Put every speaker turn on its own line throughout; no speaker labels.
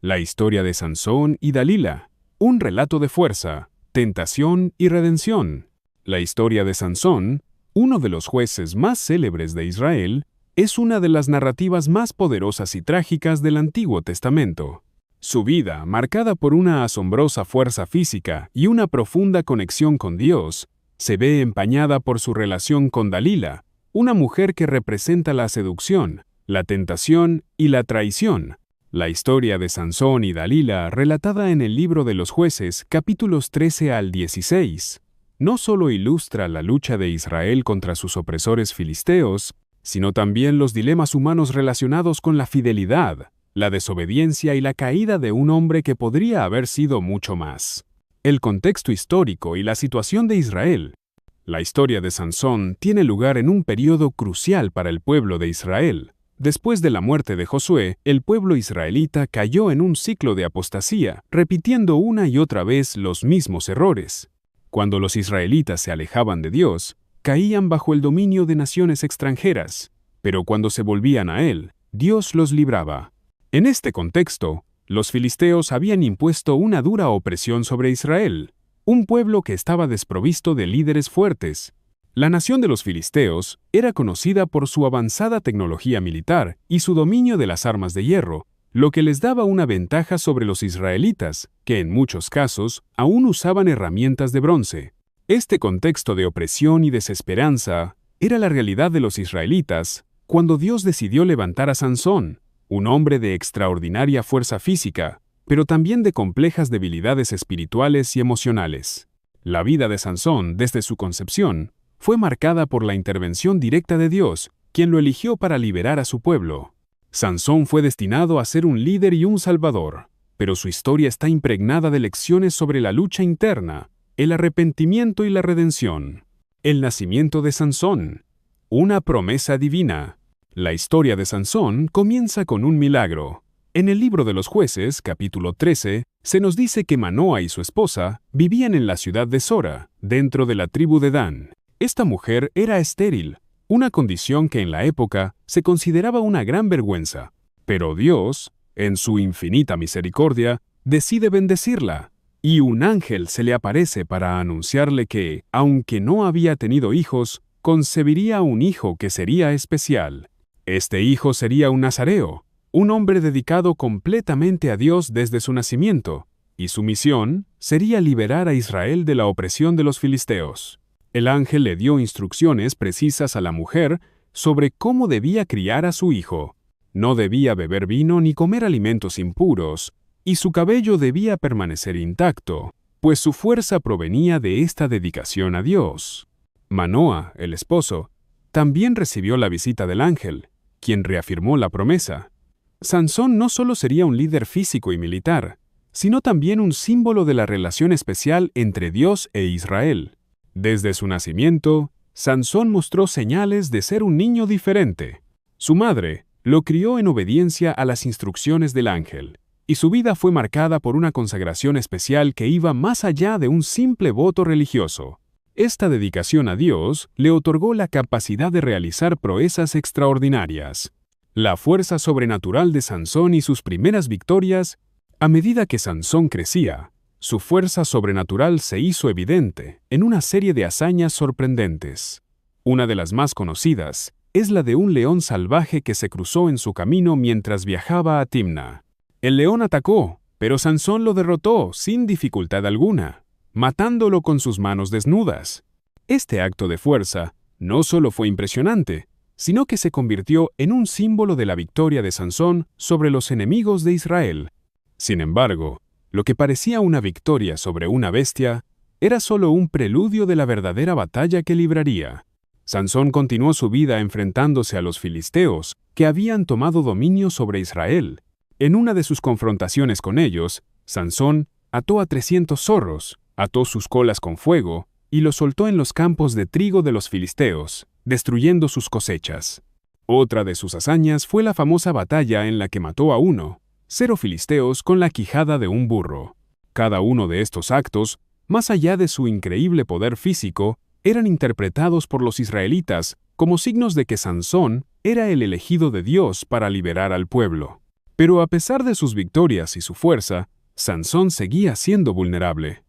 La historia de Sansón y Dalila, un relato de fuerza, tentación y redención. La historia de Sansón, uno de los jueces más célebres de Israel, es una de las narrativas más poderosas y trágicas del Antiguo Testamento. Su vida, marcada por una asombrosa fuerza física y una profunda conexión con Dios, se ve empañada por su relación con Dalila, una mujer que representa la seducción, la tentación y la traición. La historia de Sansón y Dalila, relatada en el libro de los Jueces, capítulos 13 al 16, no solo ilustra la lucha de Israel contra sus opresores filisteos, sino también los dilemas humanos relacionados con la fidelidad, la desobediencia y la caída de un hombre que podría haber sido mucho más. El contexto histórico y la situación de Israel. La historia de Sansón tiene lugar en un periodo crucial para el pueblo de Israel. Después de la muerte de Josué, el pueblo israelita cayó en un ciclo de apostasía, repitiendo una y otra vez los mismos errores. Cuando los israelitas se alejaban de Dios, caían bajo el dominio de naciones extranjeras, pero cuando se volvían a Él, Dios los libraba. En este contexto, los filisteos habían impuesto una dura opresión sobre Israel, un pueblo que estaba desprovisto de líderes fuertes. La nación de los filisteos era conocida por su avanzada tecnología militar y su dominio de las armas de hierro, lo que les daba una ventaja sobre los israelitas, que en muchos casos aún usaban herramientas de bronce. Este contexto de opresión y desesperanza era la realidad de los israelitas cuando Dios decidió levantar a Sansón, un hombre de extraordinaria fuerza física, pero también de complejas debilidades espirituales y emocionales. La vida de Sansón, desde su concepción, fue marcada por la intervención directa de Dios, quien lo eligió para liberar a su pueblo. Sansón fue destinado a ser un líder y un salvador, pero su historia está impregnada de lecciones sobre la lucha interna, el arrepentimiento y la redención. El nacimiento de Sansón, una promesa divina. La historia de Sansón comienza con un milagro. En el libro de los Jueces, capítulo 13, se nos dice que Manoa y su esposa vivían en la ciudad de Sora, dentro de la tribu de Dan. Esta mujer era estéril, una condición que en la época se consideraba una gran vergüenza. Pero Dios, en su infinita misericordia, decide bendecirla, y un ángel se le aparece para anunciarle que, aunque no había tenido hijos, concebiría un hijo que sería especial. Este hijo sería un nazareo, un hombre dedicado completamente a Dios desde su nacimiento, y su misión sería liberar a Israel de la opresión de los filisteos. El ángel le dio instrucciones precisas a la mujer sobre cómo debía criar a su hijo. No debía beber vino ni comer alimentos impuros, y su cabello debía permanecer intacto, pues su fuerza provenía de esta dedicación a Dios. Manoa, el esposo, también recibió la visita del ángel, quien reafirmó la promesa. Sansón no solo sería un líder físico y militar, sino también un símbolo de la relación especial entre Dios e Israel. Desde su nacimiento, Sansón mostró señales de ser un niño diferente. Su madre lo crió en obediencia a las instrucciones del ángel, y su vida fue marcada por una consagración especial que iba más allá de un simple voto religioso. Esta dedicación a Dios le otorgó la capacidad de realizar proezas extraordinarias. La fuerza sobrenatural de Sansón y sus primeras victorias. A medida que Sansón crecía, su fuerza sobrenatural se hizo evidente en una serie de hazañas sorprendentes. Una de las más conocidas es la de un león salvaje que se cruzó en su camino mientras viajaba a Timna. El león atacó, pero Sansón lo derrotó sin dificultad alguna, matándolo con sus manos desnudas. Este acto de fuerza no solo fue impresionante, sino que se convirtió en un símbolo de la victoria de Sansón sobre los enemigos de Israel. Sin embargo, lo que parecía una victoria sobre una bestia era solo un preludio de la verdadera batalla que libraría. Sansón continuó su vida enfrentándose a los filisteos, que habían tomado dominio sobre Israel. En una de sus confrontaciones con ellos, Sansón ató a 300 zorros, ató sus colas con fuego y los soltó en los campos de trigo de los filisteos, destruyendo sus cosechas. Otra de sus hazañas fue la famosa batalla en la que mató a 0 filisteos con la quijada de un burro. Cada uno de estos actos, más allá de su increíble poder físico, eran interpretados por los israelitas como signos de que Sansón era el elegido de Dios para liberar al pueblo. Pero a pesar de sus victorias y su fuerza, Sansón seguía siendo vulnerable.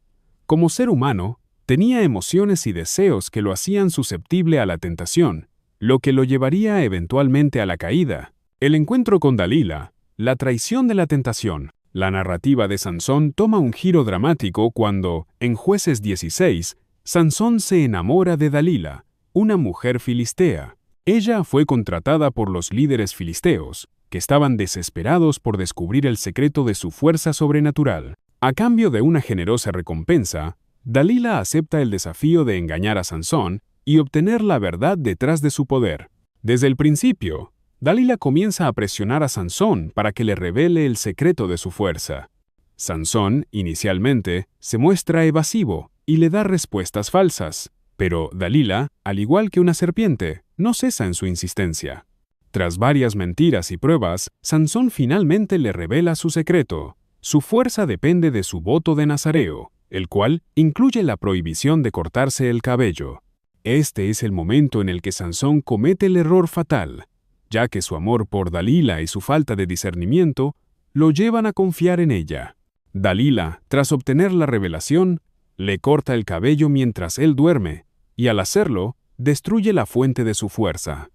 Como ser humano, tenía emociones y deseos que lo hacían susceptible a la tentación, lo que lo llevaría eventualmente a la caída. El encuentro con Dalila, la traición de la tentación. La narrativa de Sansón toma un giro dramático cuando, en Jueces 16, Sansón se enamora de Dalila, una mujer filistea. Ella fue contratada por los líderes filisteos, que estaban desesperados por descubrir el secreto de su fuerza sobrenatural. A cambio de una generosa recompensa, Dalila acepta el desafío de engañar a Sansón y obtener la verdad detrás de su poder. Desde el principio, Dalila comienza a presionar a Sansón para que le revele el secreto de su fuerza. Sansón, inicialmente, se muestra evasivo y le da respuestas falsas, pero Dalila, al igual que una serpiente, no cesa en su insistencia. Tras varias mentiras y pruebas, Sansón finalmente le revela su secreto. Su fuerza depende de su voto de nazareo, el cual incluye la prohibición de cortarse el cabello. Este es el momento en el que Sansón comete el error fatal, ya que su amor por Dalila y su falta de discernimiento lo llevan a confiar en ella. Dalila, tras obtener la revelación, le corta el cabello mientras él duerme, y al hacerlo, destruye la fuente de su fuerza.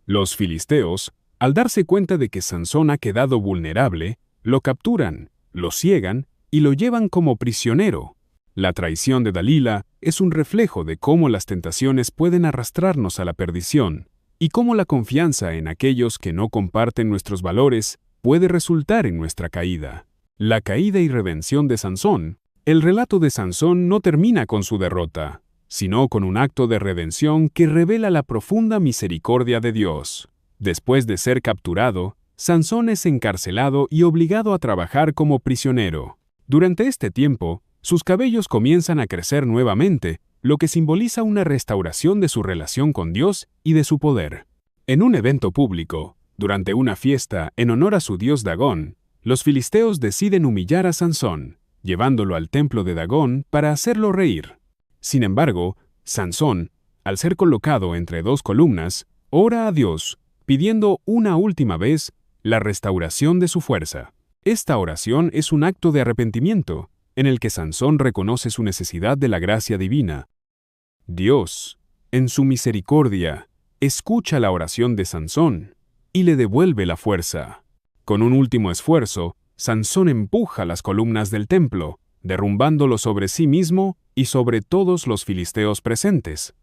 Los filisteos, al darse cuenta de que Sansón ha quedado vulnerable, lo capturan, lo ciegan y lo llevan como prisionero. La traición de Dalila es un reflejo de cómo las tentaciones pueden arrastrarnos a la perdición, y cómo la confianza en aquellos que no comparten nuestros valores puede resultar en nuestra caída. La caída y redención de Sansón. El relato de Sansón no termina con su derrota, sino con un acto de redención que revela la profunda misericordia de Dios. Después de ser capturado, Sansón es encarcelado y obligado a trabajar como prisionero. Durante este tiempo, sus cabellos comienzan a crecer nuevamente, lo que simboliza una restauración de su relación con Dios y de su poder. En un evento público, durante una fiesta en honor a su dios Dagón, los filisteos deciden humillar a Sansón, llevándolo al templo de Dagón para hacerlo reír. Sin embargo, Sansón, al ser colocado entre dos columnas, ora a Dios, pidiendo una última vez la restauración de su fuerza. Esta oración es un acto de arrepentimiento, en el que Sansón reconoce su necesidad de la gracia divina. Dios, en su misericordia, escucha la oración de Sansón y le devuelve la fuerza. Con un último esfuerzo, Sansón empuja las columnas del templo, derrumbándolo sobre sí mismo y sobre todos los filisteos presentes.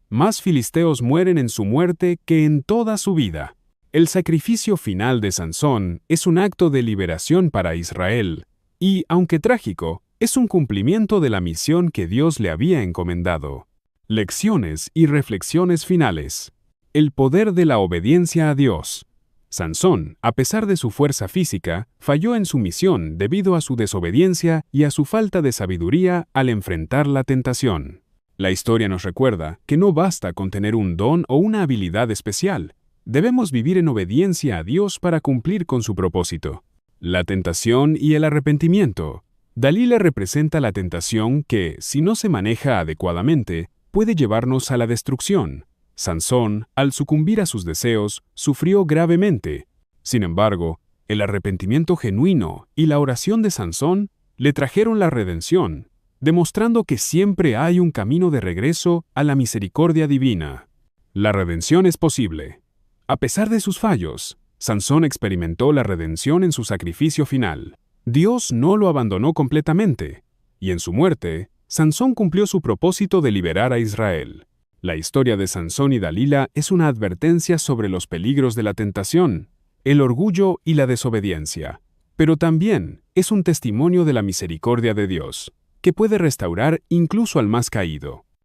Más filisteos mueren en su muerte que en toda su vida. El sacrificio final de Sansón es un acto de liberación para Israel, y, aunque trágico, es un cumplimiento de la misión que Dios le había encomendado. Lecciones y reflexiones finales. El poder de la obediencia a Dios. Sansón, a pesar de su fuerza física, falló en su misión debido a su desobediencia y a su falta de sabiduría al enfrentar la tentación. La historia nos recuerda que no basta con tener un don o una habilidad especial. Debemos vivir en obediencia a Dios para cumplir con su propósito. La tentación y el arrepentimiento. Dalila representa la tentación que, si no se maneja adecuadamente, puede llevarnos a la destrucción. Sansón, al sucumbir a sus deseos, sufrió gravemente. Sin embargo, el arrepentimiento genuino y la oración de Sansón le trajeron la redención, demostrando que siempre hay un camino de regreso a la misericordia divina. La redención es posible. A pesar de sus fallos, Sansón experimentó la redención en su sacrificio final. Dios no lo abandonó completamente, y en su muerte, Sansón cumplió su propósito de liberar a Israel. La historia de Sansón y Dalila es una advertencia sobre los peligros de la tentación, el orgullo y la desobediencia, pero también es un testimonio de la misericordia de Dios, que puede restaurar incluso al más caído.